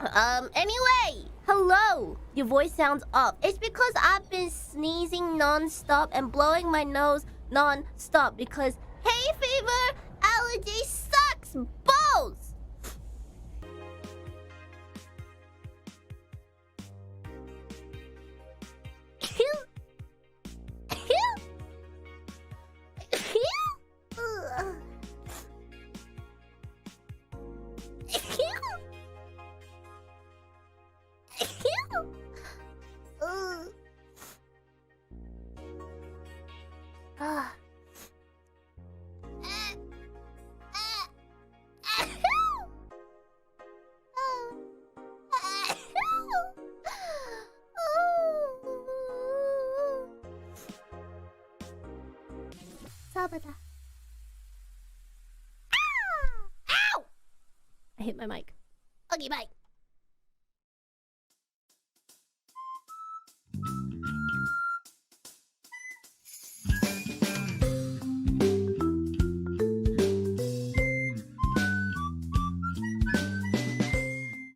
Anyway, hello. Your voice sounds off. It's because I've been sneezing non-stop and blowing my nose non-stop because hay fever allergy sucks balls. Sabada. Ow! I hit my mic. Okay, bye.